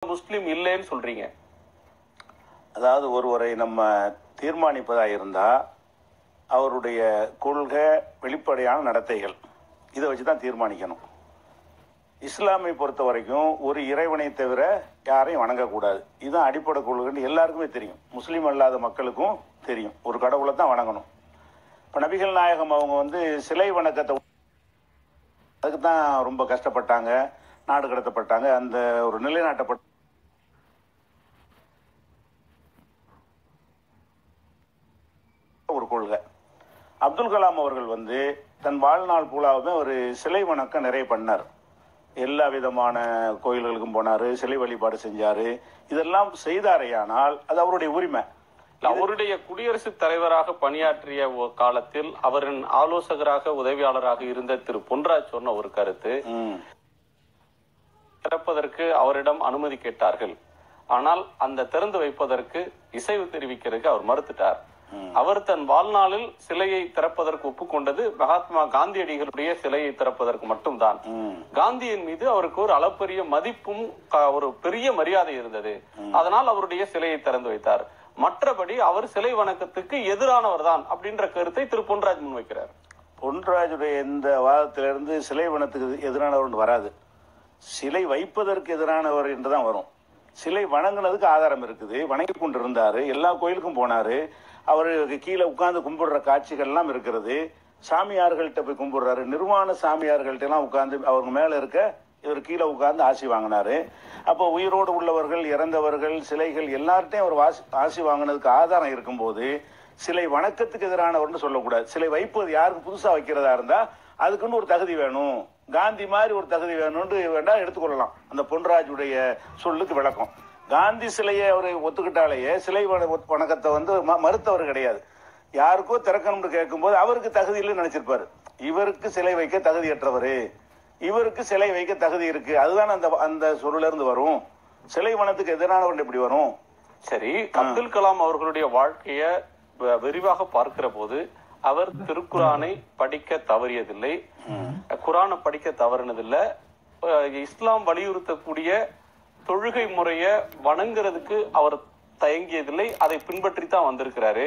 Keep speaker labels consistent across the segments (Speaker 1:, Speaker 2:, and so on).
Speaker 1: முஸ்லீம் இல்லைன்னு சொல்றீங்க?
Speaker 2: அதாவது ஒருவரை நம்ம தீர்மானிப்பதாக இருந்தால் அவருடைய கொள்கை, வெளிப்படையான நடத்தைகள், இதை வச்சு தான் தீர்மானிக்கணும். இஸ்லாமை பொறுத்த வரைக்கும் ஒரு இறைவனை தவிர யாரையும் வணங்கக்கூடாது. இதுதான் அடிப்படை கொள்கைன்னு எல்லாருக்குமே தெரியும். முஸ்லீம் அல்லாத மக்களுக்கும் தெரியும். ஒரு கடவுளை தான் வணங்கணும். இப்போ நபிகள் நாயகம் அவங்க சிலை வணக்கத்தை அதுக்கு தான் ரொம்ப கஷ்டப்பட்டாங்க, நாடு கடத்தப்பட்டாங்க. அந்த ஒரு நிலைநாட்டப்பட்ட ஒரு கொள்கை. அப்துல் கலாம் அவர்கள் தன் வாழ்நாள் பூலாவுமே ஒரு சிலை வணக்கம் நிறைய பண்ணார். எல்லா விதமான கோயில்களுக்கும் போனாரு, சிலை வழிபாடு செஞ்சாரு. இதெல்லாம் செய்தாரையானால் அது அவருடைய உரிமை.
Speaker 1: அவருடைய குடியரசுத் தலைவராக பணியாற்றிய காலத்தில் அவரின் ஆலோசகராக, உதவியாளராக இருந்த திரு பொன்ராஜ் சொன்ன ஒரு கருத்து, திறப்பதற்கு அவரிடம் அனுமதி கேட்டார்கள். ஆனால் அந்த திறந்து வைப்பதற்கு இசைவு தெரிவிக்கிறதுக்கு அவர் மறுத்துட்டார். அவர் தன் வாழ்நாளில் சிலையை திறப்பதற்கு ஒப்புக்கொண்டது மகாத்மா காந்தியடிகளுடைய சிலையை திறப்பதற்கு மட்டும்தான். காந்தியின் மீது அவருக்கு ஒரு அளப்பரிய மதிப்பும் ஒரு பெரிய மரியாதை இருந்தது. அதனால் அவருடைய சிலையை திறந்து வைத்தார். மற்றபடி அவர் சிலை வணக்கத்துக்கு எதிரானவர் தான் அப்படின்ற கருத்தை திரு பொன்ராஜ் முன்வைக்கிறார்.
Speaker 2: பொன்ராஜுடைய இந்த வாதத்திலிருந்து சிலை வணக்கத்துக்கு எதிரானவர் வராது. சிலை வைப்பதற்கு எதிரானவர் என்றுதான் வரும். சிலை வணங்கினதுக்கு ஆதாரம் இருக்குது. வணங்கி கொண்டு இருந்தாரு, எல்லா கோயிலுக்கும் போனாரு. அவருக்கு கீழே உட்கார்ந்து கும்பிடுற காட்சிகள் எல்லாம் இருக்கிறது. சாமியார்கள்ட்ட போய் கும்பிடுறாரு. நிர்வாண சாமியார்கள்ட்ட எல்லாம் உட்கார்ந்து அவங்க மேல இருக்க இவர் கீழே உட்கார்ந்து ஆசி வாங்கினாரு. அப்போ உயிரோடு உள்ளவர்கள், இறந்தவர்கள், சிலைகள் எல்லார்ட்டையும் அவர் ஆசி வாங்கினதுக்கு ஆதாரம் இருக்கும்போது சிலை வணக்கத்துக்கு எதிரானவர்னு சொல்லக்கூடாது. சிலை வைப்பது யாருக்கு புதுசா வைக்கிறதா இருந்தா அதுக்குன்னு ஒரு தகுதி வேணும். காந்தி மாதிரி ஒரு தகுதி வேணும்னு வேண்டா எடுத்துக்கொள்ளலாம். அந்த பொன்ராஜுடைய சொல்லுக்கு விளக்கம். காந்தி சிலையை அவரை ஒத்துக்கிட்டாலேயே சிலை வணக்கத்தை மறுத்தவர் கிடையாது. யாருக்கோ திறக்கணும்னு கேட்கும்போது அவருக்கு தகுதி இல்லைன்னு நினைச்சிருப்பாரு. இவருக்கு சிலை வைக்க தகுதியற்றவர், இவருக்கு சிலை வைக்க தகுதி இருக்கு. அதுதான் அந்த சொல்ல இருந்து வரும். சிலை வனத்துக்கு எதிரானவர் எப்படி வரும்?
Speaker 1: சரி, அப்துல் கலாம் அவர்களுடைய வாழ்க்கைய விரிவாக பார்க்கிற போது அவர் திருக்குரானை படிக்க தவறியதில்லை, குரானை படிக்க தவறினதில்லை. இஸ்லாம் வலியுறுத்தக்கூடிய தொழுகை முறைய வணங்குறதுக்கு அவர் தயங்கியதில்லை. அதை பின்பற்றி தான் வந்திருக்கிறாரு.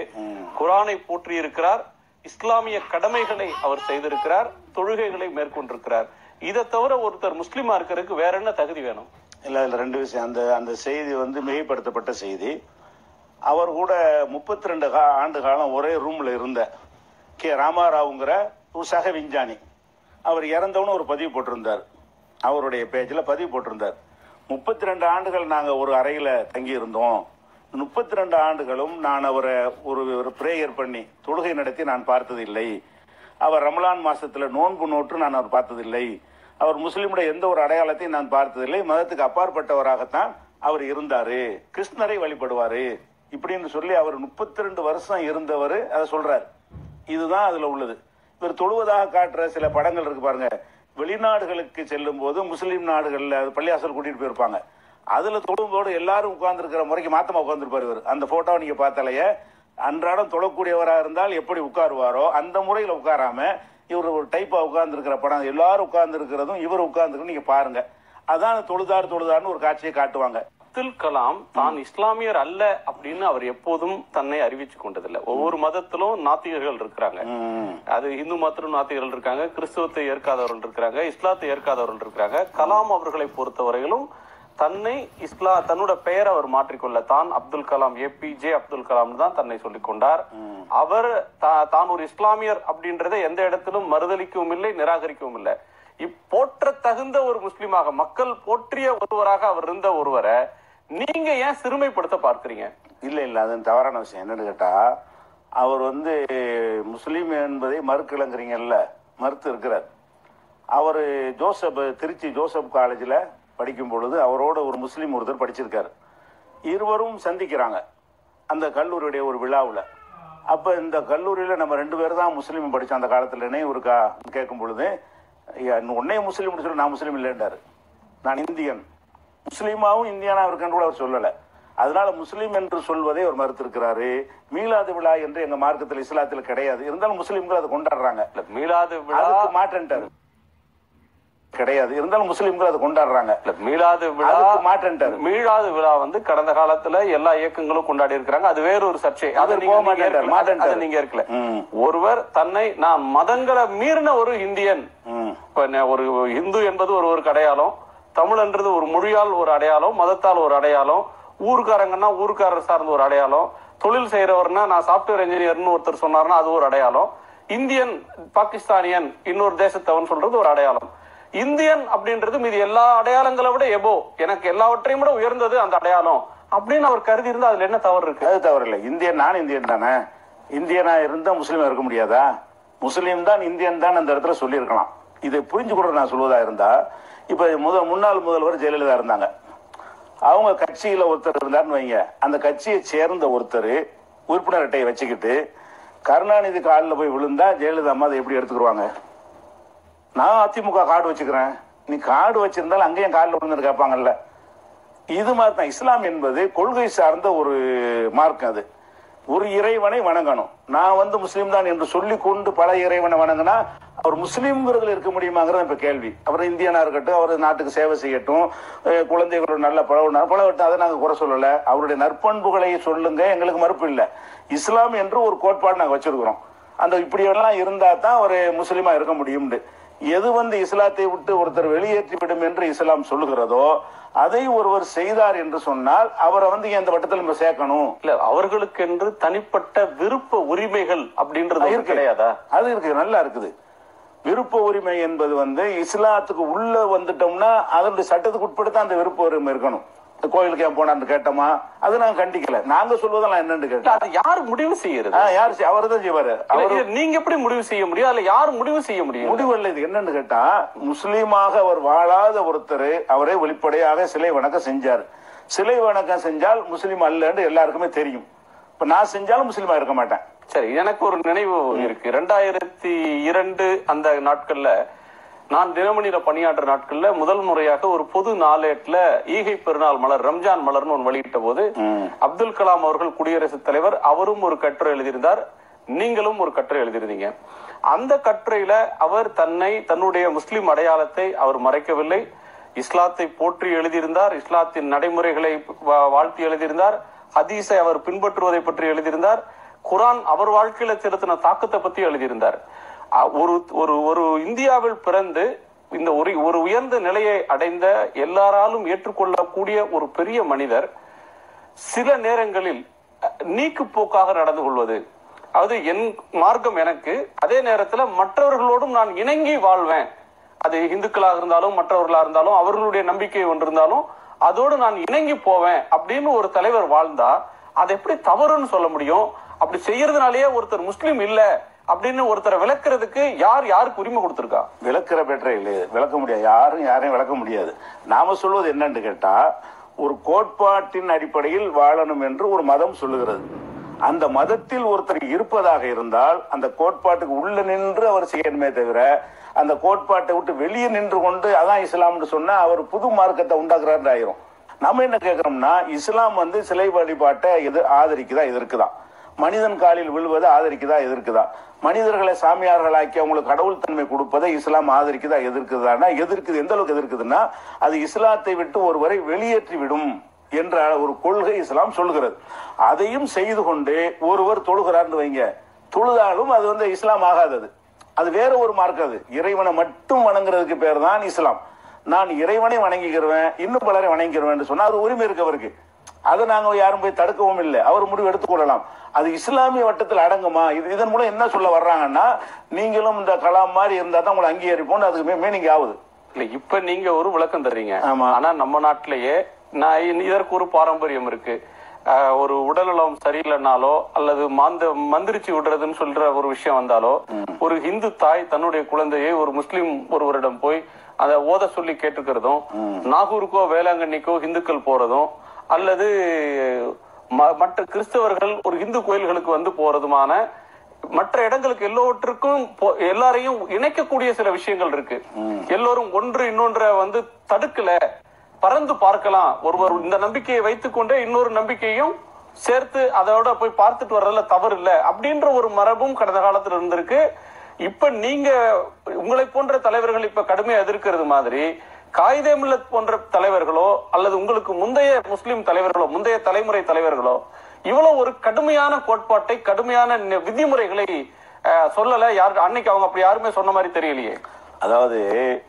Speaker 1: குரானை போற்றி இருக்கிறார், இஸ்லாமிய கடமைகளை அவர் செய்திருக்கிறார், தொழுகைகளை மேற்கொண்டிருக்கிறார். இதை தவிர ஒருத்தர் முஸ்லீமா இருக்கிறதுக்கு வேற என்ன தகுதி வேணும்?
Speaker 2: இல்ல இல்ல, ரெண்டு விஷயம். அந்த செய்தி மிகைப்படுத்தப்பட்ட செய்தி. அவர் கூட 32 ஆண்டு காலம் ஒரே ரூம்ல இருந்த கே ராமாராவுங்கிற ஒரு சக விஞ்ஞானி, அவர் இறந்தவனு ஒரு பதிவு போட்டிருந்தார். அவருடைய பேஜில் பதிவு போட்டிருந்தார். 32 ஆண்டுகள் நாங்கள் ஒரு அறையில் தங்கி இருந்தோம். 32 ஆண்டுகளும் நான் அவரை ஒரு பிரேயர் பண்ணி தொழுகை நடத்தி நான் பார்த்ததில்லை. அவர் ரமலான் மாசத்துல நோன்பு நோற்று நான் அவர் பார்த்ததில்லை. அவர் முஸ்லீமுடைய எந்த ஒரு அடையாளத்தையும் நான் பார்த்ததில்லை. மதத்துக்கு அப்பாற்பட்டவராகத்தான் அவர் இருந்தாரு. கிருஷ்ணரை வழிபடுவாரு இப்படின்னு சொல்லி அவர் 32 வருஷம் இருந்தவர் அதை சொல்றாரு. இதுதான் அதுல உள்ளது. இவர் தொழுவதாக காட்டுற சில படங்கள் இருக்கு பாருங்க. வெளிநாடுகளுக்கு செல்லும் போது முஸ்லீம் நாடுகள்ல பள்ளியாசல் கூட்டிட்டு போயிருப்பாங்க. அதுல தொழும்போது எல்லாரும் உட்கார்ந்து இருக்கிற முறைக்கு மாத்தமா உட்கார்ந்துருப்பாரு இவர். அந்த போட்டோவை நீங்க பார்த்தாலேயே அன்றாடம் தொழக்கூடியவராக இருந்தால் எப்படி உட்காருவாரோ அந்த முறையில உட்காராம இவர் ஒரு டைப்பா உட்கார்ந்து இருக்கிற படம், எல்லாரும் உட்கார்ந்து இருக்கிறதும் இவர் உட்கார்ந்து நீங்க பாருங்க. அதான் தொழுதாருன்னு ஒரு காட்சியை காட்டுவாங்க.
Speaker 1: அப்துல் கலாம் தான் இஸ்லாமியர் அல்ல அப்படின்னு அவர் எப்போதும் தன்னை அறிவிச்சு கொண்டதில்லை. ஒவ்வொரு மதத்திலும் நாத்திகர்கள் இருக்கிறாங்க. அது இந்து மதத்திலும் நாத்திகர்கள் இருக்காங்க, கிறிஸ்துவத்தை ஏற்காதவர்கள் இருக்கிறாங்க, இஸ்லாத்தை ஏற்காதவர்கள் இருக்கிறாங்க. கலாம் அவர்களை பொறுத்தவரையிலும் தன்னோட பெயரை அவர் மாற்றிக்கொள்ள தான் அப்துல் கலாம், APJ அப்துல் கலாம் தான் தன்னை சொல்லிக் கொண்டார். அவர் தான் ஒரு இஸ்லாமியர் அப்படின்றத எந்த இடத்திலும் மறுதளிக்கவும் இல்லை, நிராகரிக்கவும் இல்லை. போற்ற தகுந்த ஒரு முஸ்லீமாக, மக்கள் போற்றிய ஒருவராக அவர் இருந்த ஒருவரை நீங்க ஏன் சிறுமைப்படுத்த பார்க்கிறீங்க?
Speaker 2: இல்ல இல்ல, அது தவறான விஷயம். என்னன்னு கேட்டா, அவர் முஸ்லீம் என்பதை மறுக்கிழங்குறீங்கல்ல, மறுத்து இருக்கிறார். அவர் திருச்சி ஜோசப் காலேஜில் படிக்கும் பொழுது அவரோட ஒரு முஸ்லீம் ஒருத்தர் படிச்சிருக்காரு. இருவரும் சந்திக்கிறாங்க அந்த கல்லூரியுடைய ஒரு விழாவில். அப்ப இந்த கல்லூரியில நம்ம 2 பேர் தான் முஸ்லீம் படிச்சோம் அந்த காலத்துல நினைவு இருக்கா கேட்கும் பொழுது, உன்னைய முஸ்லீம் சொல்லி நான் முஸ்லீம் இல்லைன்றாரு. நான் இந்தியன், முஸ்லீமாவும் இந்தியானா இருக்கன்னு கூட அவர் சொல்லல. அதனால முஸ்லீம் என்று சொல்வதை அவர் மறுத்திருக்கிறாரு. மீலாது விழா என்று எங்க மார்க்கத்தில் இஸ்லாத்தில் கிடையாது. இருந்தாலும் முஸ்லீம்கள் அதை கொண்டாடுறாங்க.
Speaker 1: மீலாது விழா
Speaker 2: மாற்றன்ட்டாரு. கிடையாது. இருந்தாலும் முஸ்லிம்கள் அதை கொண்டாடுறாங்க.
Speaker 1: மீளாது விழா
Speaker 2: மாட்டேன்ட்டாரு.
Speaker 1: மீளாது விழா வந்து கடந்த காலத்துல எல்லா இயக்கங்களும் கொண்டாடி இருக்கிறாங்க. அது வேற ஒரு சர்ச்சை. அதை நீங்க இருக்கல. ஒருவர் தன்னை நான் மதங்களை மீறின ஒரு இந்தியன், ஒரு இந்து என்பது ஒரு அடையாளம், தமிழ்ன்றது ஒரு மொழியால் ஒரு அடையாளம், மதத்தால் ஒரு அடையாளம், ஊருக்காரங்கன்னா ஊருக்காரர் சார்ந்த ஒரு அடையாளம், தொழில் செய்யறவர்னா நான் சாப்ட்வேர் இன்ஜினியர்னு ஒருத்தர் சொன்னார்னா அது ஒரு அடையாளம், இந்தியன் பாகிஸ்தானியன் இன்னொரு தேசத்தவன் சொல்றது ஒரு அடையாளம். இந்தியன் அப்படின்றது மீது எல்லா அடையாளங்களை விட எபோ, எனக்கு எல்லாவற்றையும் விட உயர்ந்தது அந்த அடையாளம் அப்படின்னு அவர் கருதி இருந்தா அதுல என்ன தவறு இருக்கு? அது தவறு இல்லை. இந்தியன், நான் இந்தியன் தானே, இந்தியனா இருந்தா முஸ்லீமா இருக்க முடியாதா? முஸ்லீம் தான் இந்தியன் தான் அந்த இடத்துல சொல்லியிருக்கலாம். இதை புரிஞ்சு கூட நான் சொல்வதா இருந்தா, இப்ப முன்னாள் முதல்வர் ஜெயலலிதா இருந்தாங்க. அவங்க கட்சியில ஒருத்தர் இருந்தாருன்னு வைங்க, அந்த கட்சியை சேர்ந்த ஒருத்தர் உறுப்பினர் அட்டையை வச்சுக்கிட்டு கருணாநிதி காலில் போய் விழுந்தா ஜெயலலிதா அம்மா அதை எப்படி எடுத்துக்கிடுவாங்க? நான் அதிமுக கார்டு வச்சுக்கிறேன், நீ கார்டு வச்சிருந்தாலும் அங்கேயும் காலில் விழுந்து கேட்பாங்கல்ல. இது மாதிரி தான் இஸ்லாம் என்பது கொள்கை சார்ந்த ஒரு மார்க்கம். அது ஒரு இறைவனை வணங்கணும். நான் வந்து முஸ்லீம் தான் என்று சொல்லி கொண்டு பல இறைவனை வணங்கினா அவர் முஸ்லீம்ங்கிறதுல இருக்க முடியுமாங்கிறது இப்ப கேள்வி. அவர் இந்தியனா இருக்கட்டும், அவர் நாட்டுக்கு சேவை செய்யட்டும், குழந்தைகளோட நல்ல பழகட்டும், அதை நாங்க குறை சொல்லல. அவருடைய நற்பண்புகளை சொல்லுங்க, எங்களுக்கு மறுப்பு இல்லை. இஸ்லாம் என்று ஒரு கோட்பாடு நாங்க வச்சிருக்கிறோம். அந்த இப்படி எல்லாம் இருந்தா தான் ஒரு முஸ்லீமா இருக்க முடியும். எது வந்து இஸ்லாத்தை விட்டு ஒருத்தர் வெளியேற்றிவிடும் என்று இஸ்லாம் சொல்லுகிறதோ அதை ஒருவர் செய்தார் என்று சொன்னால் அவரை வந்து இந்த வட்டத்தில் நம்ம சேர்க்கணும். இல்ல, அவர்களுக்கு என்று தனிப்பட்ட விருப்ப உரிமைகள் அப்படின்றது கிடையாதா? அது இருக்கு, நல்லா இருக்குது. விருப்ப உரிமை என்பது வந்து இஸ்லாத்துக்கு உள்ள வந்துட்டோம்னா அதனுடைய சட்டத்துக்கு உட்படுத்த அந்த விருப்ப உரிமை இருக்கணும். கோயிலுக்கு ஏன் போனான்னு கேட்டோமா, அது நாங்க கண்டிக்கல. நாங்க சொல்வதெல்லாம் என்னன்னு கேட்டா, அது யார் முடிவு செய்யறது? யார்? அவர் தான் செய்வாரு. நீங்க எப்படி முடிவு செய்ய முடியும்? அதுல யார் முடிவு செய்ய முடியும்? முடிவு இல்லை. இது என்னன்னு கேட்டா, முஸ்லீமாக அவர் வாழாத ஒருத்தர் அவரே வெளிப்படையாக சிலை வணக்கம் செஞ்சார். சிலை வணக்கம் செஞ்சால் முஸ்லீம் அல்லன்னு எல்லாருக்குமே தெரியும். இப்ப நான் செஞ்சாலும் முஸ்லீமா இருக்க மாட்டேன். சரி, எனக்கு ஒரு நினைவு இருக்கு. 2002 அந்த நாட்கள்ல நான் தினமணியில பணியாற்ற நாட்கள்ல முதல் முறையாக ஒரு பொது நாளேட்டுல ஈகை பெருநாள் மலர், ரம்ஜான் மலர்னு ஒன்று வெளியிட்ட போது அப்துல் கலாம் அவர்கள் குடியரசுத் தலைவர், அவரும் ஒரு கட்டுரை எழுதியிருந்தார், நீங்களும் ஒரு கட்டுரை எழுதியிருந்தீங்க. அந்த கட்டுரையில அவர் தன்னுடைய முஸ்லிம் அடையாளத்தை அவர் மறைக்கவில்லை. இஸ்லாத்தை போற்றி எழுதியிருந்தார், இஸ்லாத்தின் நடைமுறைகளை வாழ்த்தி எழுதியிருந்தார், ஹதீஸை அவர் பின்பற்றுவதை பற்றி எழுதியிருந்தார், குரான் அவர் வாழ்க்கையில செலுத்தின தாக்கத்தை பத்தி எழுதியிருந்தார். ஒரு இந்தியாவில் பிறந்து இந்த ஒரு உயர்ந்த நிலையை அடைந்த எல்லாராலும் ஏற்றுக்கொள்ளக்கூடிய ஒரு பெரிய மனிதர் சில நேரங்களில் நீக்கு போக்காக நடந்து கொள்வது, அது என் மார்க்கம் எனக்கு, அதே நேரத்தில் மற்றவர்களோடும் நான் இணங்கி வாழ்வேன், அது இந்துக்களாக இருந்தாலும் மற்றவர்களாக இருந்தாலும் அவர்களுடைய நம்பிக்கை ஒன்று இருந்தாலும் அதோடு நான் இணங்கி போவேன் அப்படின்னு ஒரு தலைவர் வாழ்ந்தா அது எப்படி தவறுன்னு சொல்ல முடியும்? அப்படி செய்யறதுனாலேயே ஒருத்தர் முஸ்லீம் இல்ல அப்படின்னு ஒருத்தரை விளக்குறதுக்கு யாருக்கு உரிமை கொடுத்திருக்கா? விளக்குற பெற்ற இல்லையே, விளக்க முடியாது. யாரையும் விளக்க முடியாது. நாம சொல்வது என்னன்னு கேட்டா, ஒரு கோட்பாட்டின் அடிப்படையில் வாழணும் என்று ஒரு மதம் சொல்லுகிறது. அந்த மதத்தில் ஒருத்தர் இருப்பதாக இருந்தால் அந்த கோட்பாட்டுக்கு உள்ள நின்று அவர் செய்யணுமே தவிர அந்த கோட்பாட்டை விட்டு வெளியே நின்று கொண்டு அதான் இஸ்லாம்னு சொன்னா அவர் புது மார்க்கத்தை உண்டாக்குறாரு ஆயிரும். நம்ம என்ன கேட்கிறோம்னா, இஸ்லாம் வந்து சிலை வழிபாட்டை ஆதரிக்குதா, எதிர்க்குதான்? மனிதன் காலில் விழுவதை ஆதரிக்குதா, எதிர்க்குதா? மனிதர்களை சாமியார்களாக்கி அவங்களுக்கு கடவுள் தன்மை கொடுப்பதை இஸ்லாம் ஆதரிக்குதா, எதிர்க்குதானா? எதிர்க்குது. எந்த அளவுக்கு எதிர்க்குதுன்னா, அது இஸ்லாத்தை விட்டு ஒருவரை வெளியேற்றி விடும் என்ற ஒரு கொள்கை இஸ்லாம் சொல்லுகிறது. அதையும் செய்து கொண்டு ஒருவர் தொழுகிறார்னு வைங்க, தொழுதாலும் அது வந்து இஸ்லாம் ஆகாதது, அது வேற ஒரு மார்க்கம். அது இறைவனை மட்டும் வணங்குறதுக்கு பேர் தான் இஸ்லாம். நான் இறைவனை வணங்கிக்கிறேன், இன்னும் பலரை வணங்கிக்கிறேன் சொன்னா அது உரிமை இருக்கு அவருக்கு. அதை நாங்க யாரும் போய் தடுக்கவும் இல்லை, அவர் முடிவு எடுத்துக்கொள்ளலாம். அது இஸ்லாமிய வட்டத்தில் அடங்குமா? இதன் மூலம் என்ன சொல்ல வர்றாங்கன்னா, நீங்களும் இந்த கலாம் மாதிரி இருந்தா தான் உங்களை அங்கீகரிப்போம், அதுக்கு மீனிங் ஆகுது. இல்ல, இப்ப நீங்க ஒரு விளக்கம் தர்றீங்க. ஆனா நம்ம நாட்டிலேயே இதற்கு ஒரு பாரம்பரியம் இருக்கு. ஒரு உடல்நலம் சரியில்லைனாலோ அல்லது மந்திரிச்சு விடுறதுன்னு சொல்ற ஒரு விஷயம் வந்தாலோ, ஒரு இந்து தாய் தன்னுடைய குழந்தையை ஒரு முஸ்லிம் ஒருவரிடம் போய் அதை ஓத சொல்லி கேட்டுக்கிறதும், நாகூருக்கோ வேளாங்கண்ணிக்கோ இந்துக்கள் போறதும், அல்லது மற்ற கிறிஸ்தவர்கள் ஒரு இந்து கோயில்களுக்கு வந்து போறதுமான மற்ற இடங்களுக்கு எல்லோருக்கும் எல்லாரையும் இணைக்கக்கூடிய சில விஷயங்கள் இருக்கு. எல்லோரும் ஒன்று இன்னொன்றை வந்து தடுக்கல, பறந்து பார்க்கலாம். ஒருவர் இந்த நம்பிக்கையை வைத்துக் கொண்டே இன்னொரு நம்பிக்கையும் சேர்த்து அதோட போய் பார்த்துட்டு வர்றதுல தவறு இல்லை அப்படின்ற ஒரு மரபும் கடந்த காலத்துல இருந்திருக்கு. இப்ப நீங்க உங்களை போன்ற தலைவர்கள் இப்ப கடுமையா எதிர்க்கிறது மாதிரி காயிதே மில்லத் போன்ற தலைவர்களோ அல்லது உங்களுக்கு முந்தைய முஸ்லிம் தலைவர்களோ முந்தைய தலைமுறை தலைவர்களோ இவ்வளவு ஒரு கடுமையான கோட்பாட்டை கடுமையான விதிமுறைகளை சொல்லல. யாரு அன்னைக்கு அவங்க அப்படி யாருமே சொன்ன மாதிரி தெரியலையே.
Speaker 2: அதாவது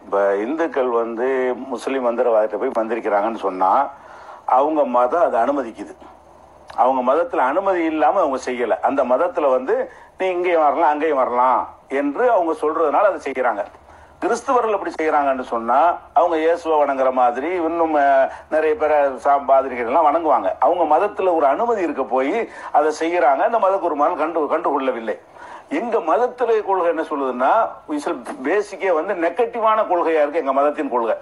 Speaker 2: இப்ப இந்துக்கள் வந்து முஸ்லிம் மந்திரவாதத்தை போய் மந்திரிக்கிறாங்கன்னு சொன்னா அவங்க மதம் அதை அனுமதிக்குது. அவங்க மதத்துல அனுமதி இல்லாம அவங்க செய்யல. அந்த மதத்துல வந்து நீ இங்கேயும் வரலாம் அங்கேயும் வரலாம் என்று அவங்க சொல்றதுனால அதை செய்யறாங்க. கிறிஸ்துவர்கள் அப்படி செய்யறாங்கன்னு சொன்னா அவங்க இயேசுவை வணங்குற மாதிரி இன்னும் நிறைய பேரை பாதிரிகள் எல்லாம் வணங்குவாங்க. அவங்க மதத்துல ஒரு அனுமதி இருக்க போய் அதை செய்யறாங்க. அந்த மதகுருமான் கண்டுகொள்ளவில்லை. எங்க மதத்துல கொள்கை என்ன சொல்லுதுன்னா பேசிக்கே வந்து நெகட்டிவான கொள்கையா இருக்கு எங்க மதத்தின் கொள்கை.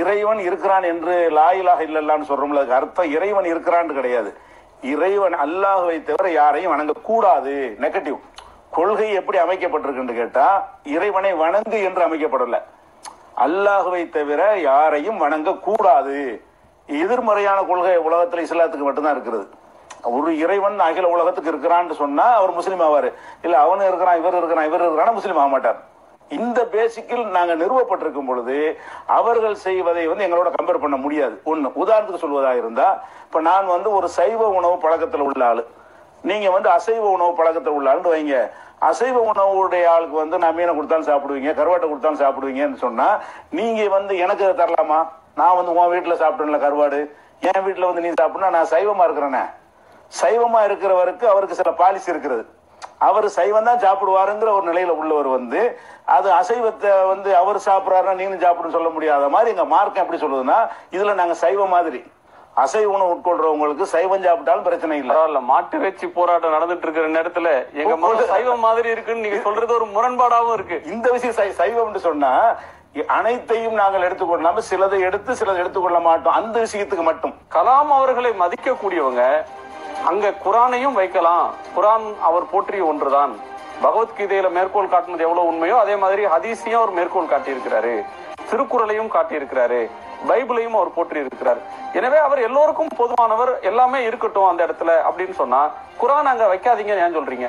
Speaker 2: இறைவன் இருக்கிறான் என்று லா இலாஹ இல்லல்லாஹ்னு சொல்றோம்ல, அதுக்கு அர்த்தம் இறைவன் இருக்கிறான்னு கிடையாது. இறைவன் அல்லாஹ்வை தவிர யாரையும் வணங்க கூடாது. நெகட்டிவ் கொள்கை எப்படி அமைக்கப்பட்டிருக்குன்னு கேட்டா இறைவனை வணங்கு என்று அமைக்கப்படல. அல்லாஹ்வை தவிர யாரையும் வணங்க கூடாது. எதிர்மறையான கொள்கை உலகத்துல இஸ்லாத்துக்கு மட்டும்தான் இருக்கிறது. ஒரு இறைவன் அகில உலகத்துக்கு இருக்கிறான்னு சொன்னா அவர் முஸ்லீம் ஆவாரு. இல்ல அவனு இருக்கிறான் இவர் இருக்கிறான் முஸ்லீம் ஆக மாட்டார். இந்த பேசிக்கில் நாங்க நிறுவப்பட்டிருக்கும் பொழுது அவர்கள் செய்வதை வந்து எங்களோட கம்பேர் பண்ண முடியாது. ஒண்ணு உதாரணத்துக்கு சொல்வதா இருந்தா, இப்ப நான் வந்து ஒரு சைவ உணவு பழக்கத்தில் உள்ள ஆளு, நீங்க வந்து அசைவ உணவு பழக்கத்தில் உள்ள ஆளுன்னு வைங்க. அசைவ உணவுடைய ஆளுக்கு வந்து நான் மீனை கொடுத்தாலும் சாப்பிடுவீங்க, கருவாட்டை கொடுத்தாலும் சாப்பிடுவீங்கன்னு சொன்னா நீங்க வந்து எனக்கு தரலாமா? நான் வந்து உன் வீட்டுல சாப்பிட்டேன்ல கருவாடு, என் வீட்டுல வந்து நீ சாப்பிடணும். நான் சைவமா இருக்கிறேனே. சைவமா இருக்கிறவருக்கு அவருக்கு சில பாலிசி இருக்கிறது. அவர் சைவம் தான் சாப்பிடுவாருங்கிற ஒரு நிலையில உள்ளவர் வந்து அது அசைவத்தை வந்து அவர் சாப்பிடுறாருன்னா நீனும் சாப்பிடுன்னு சொல்ல முடியாத மாதிரி எங்க மார்க்கம் எப்படி சொல்லுதுன்னா, இதுல நாங்க சைவ மாதிரி அசைவ உணவு உட்கொள்றவங்களுக்கு சைவம் சாப்பிட்டாலும் பிரச்சனை இல்ல.
Speaker 1: மாட்டு இறைச்சி போராட்டம் நடந்துட்டு இருக்கிற நேரத்துல எங்க மதம் சைவம் மாதிரி இருக்குன்னு நீங்க சொல்றது ஒரு முரண்பாடாவும் இருக்கு.
Speaker 2: இந்த விஷயம் சைவம் சொன்னா அனைத்தையும் நாங்கள் எடுத்துக்கொள்ளாம சிலதை எடுத்து சிலதை எடுத்துக்கொள்ள மாட்டோம். அந்த விஷயத்துக்கு மட்டும்
Speaker 1: கலாம் அவர்களை மதிக்க கூடியவங்க அங்க குரானையும் வைக்கலாம். குரான் அவர் போற்றிய ஒன்றுதான். பகவத்கீதையில மேற்கோள் காட்டினது எவ்வளவு உண்மையோ அதே மாதிரி ஹதீஸையும் அவர் மேற்கோள் காட்டியிருக்கிறாரு, திருக்குறளையும் காட்டியிருக்கிறாரு, பைபிளையும் அவர் போற்றி இருக்கிறார். எனவே அவர் எல்லோருக்கும் பொதுவானவர், எல்லாமே இருக்கட்டும் அந்த இடத்துல அப்படின்னு சொன்னா குரான் அங்க வைக்காதீங்கன்னு ஏன் சொல்றீங்க?